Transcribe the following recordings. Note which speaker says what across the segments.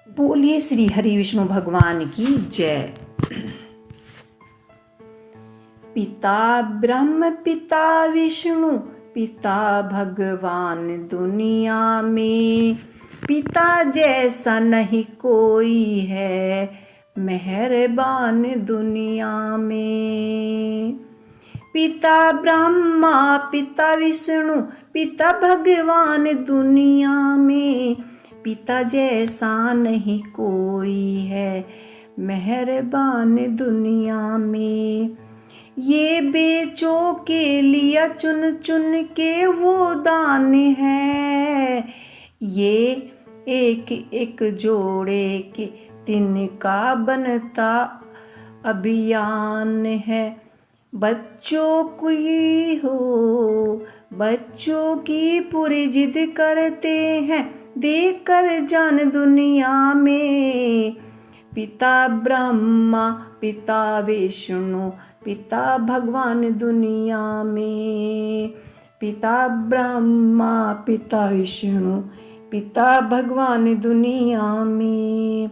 Speaker 1: बोलिए श्री हरि विष्णु भगवान की जय। पिता ब्रह्म पिता विष्णु पिता भगवान दुनिया में, पिता जैसा नहीं कोई है मेहरबान दुनिया में। पिता ब्रह्मा पिता विष्णु पिता भगवान दुनिया में, पिता जैसा नहीं कोई है मेहरबान दुनिया में। ये बेचों के लिया चुन चुन के वो दान है, ये एक एक जोड़े के तिनका बनता अभियान है। बच्चों की पूरी जिद करते हैं देकर जान दुनिया में। पिता ब्रह्मा पिता विष्णु पिता भगवान दुनिया में, पिता ब्रह्मा पिता विष्णु पिता भगवान दुनिया में।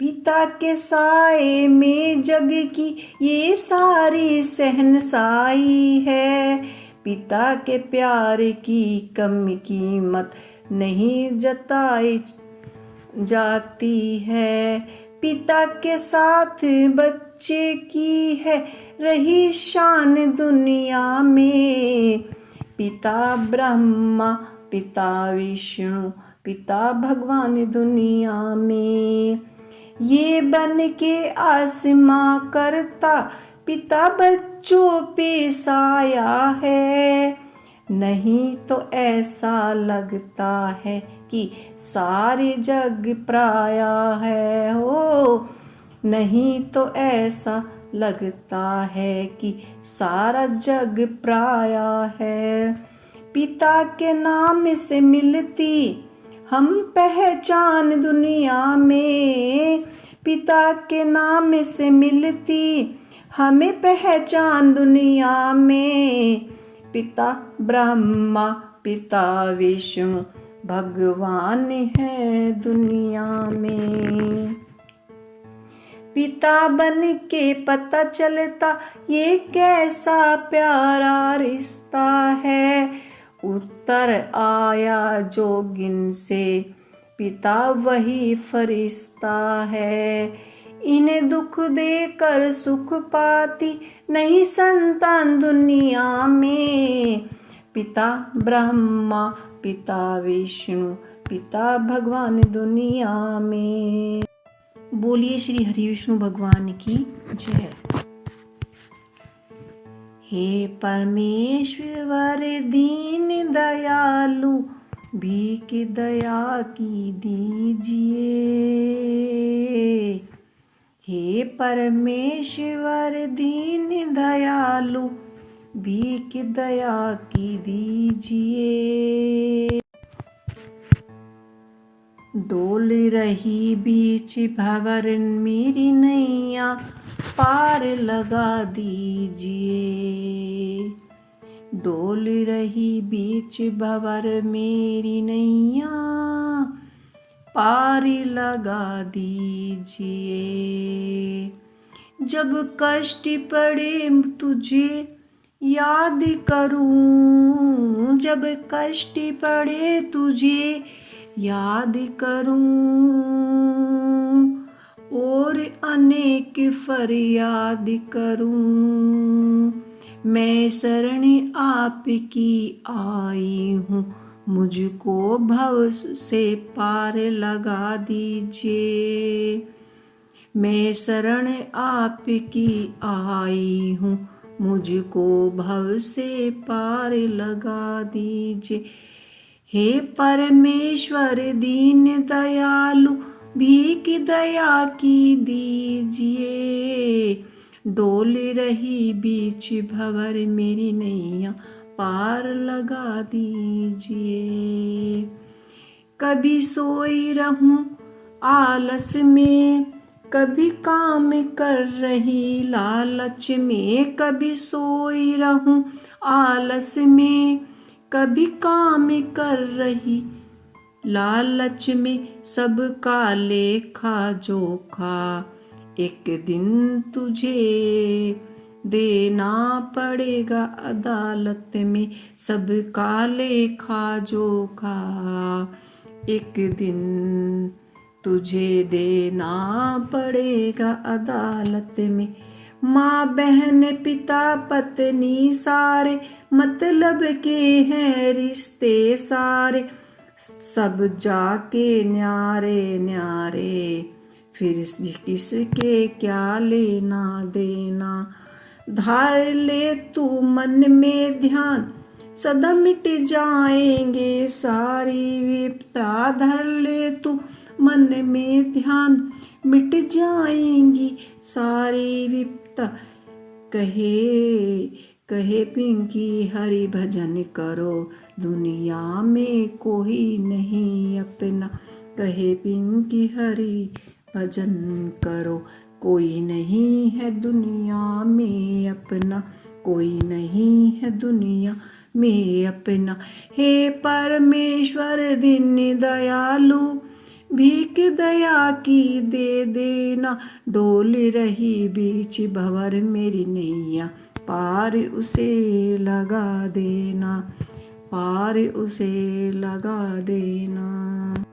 Speaker 1: पिता के साए में जग की ये सारी शहनशाही है, पिता के प्यार की कम कीमत नहीं जताई जाती है। पिता के साथ बच्चे की है रही शान दुनिया में। पिता ब्रह्मा पिता विष्णु पिता भगवान दुनिया में। ये बन के आसमां करता पिता बच्चों पे साया है, नहीं तो ऐसा लगता है कि सारे जग पराया है हो, नहीं तो ऐसा लगता है कि सारा जग पराया है। पिता के नाम से मिलती हम पहचान दुनिया में, पिता के नाम से मिलती हमें पहचान दुनिया में। पिता ब्रह्मा पिता विष्णु भगवान है दुनिया में। पिता बन के पता चलता ये कैसा प्यारा रिश्ता है। उत्तर आया जोगिन से पिता वही फरिश्ता है। इन्हें दुख देकर सुख पाती नहीं संतान दुनिया में। पिता ब्रह्मा पिता विष्णु पिता भगवान दुनिया में। बोलिए श्री हरि विष्णु भगवान की जय। हे परमेश्वर दीन दयालु भीख दया की दीजिए। हे परमेश्वर दीन दयालु भीख दया की दीजिए। डोल रही बीच भंवर मेरी नैया पार लगा दीजिए। डोल रही बीच भंवर मेरी नैया पार लगा दीजिए। जब कष्ट पड़े तुझे याद करूं, जब कष्ट पड़े तुझे याद करूं, और अनेक फरियाद करूं। मैं शरण आपकी आई हूँ, मुझको भव से पार लगा दीजिए। मैं शरण आपकी आई हूँ, मुझको भव से पार लगा दीजिए। हे परमेश्वर दीन दयालु भीख दया की दीजिए। डोल रही बीच भंवर मेरी नैया पार लगा दीजिए। कभी सोई रहूं आलस में, कभी काम कर रही लालच में। कभी सोई रहूं आलस में, कभी काम कर रही लालच में सबका लेखा जोखा एक दिन तुझे देना पड़ेगा अदालत में सबका लेखा जोखा एक दिन तुझे देना पड़ेगा अदालत में। माँ बहन पिता पत्नी सारे मतलब के हैं रिश्ते सारे सब जाके न्यारे न्यारे फिर किसके क्या लेना देना। धार ले तू मन में ध्यान सदा मिट जाएंगे सारी विपदा। धर ले तू मन में ध्यान मिट जाएंगी सारी विपदा। कहे कहे पिंकी हरि भजन करो दुनिया में कोई नहीं अपना। कहे पिंकी हरि भजन करो कोई नहीं है दुनिया में अपना कोई नहीं है दुनिया में अपना। हे परमेश्वर दीन दयालु भीख दया की दे देना। डोल रही बीच भंवर मेरी नैया पार उसे लगा देना पार उसे लगा देना।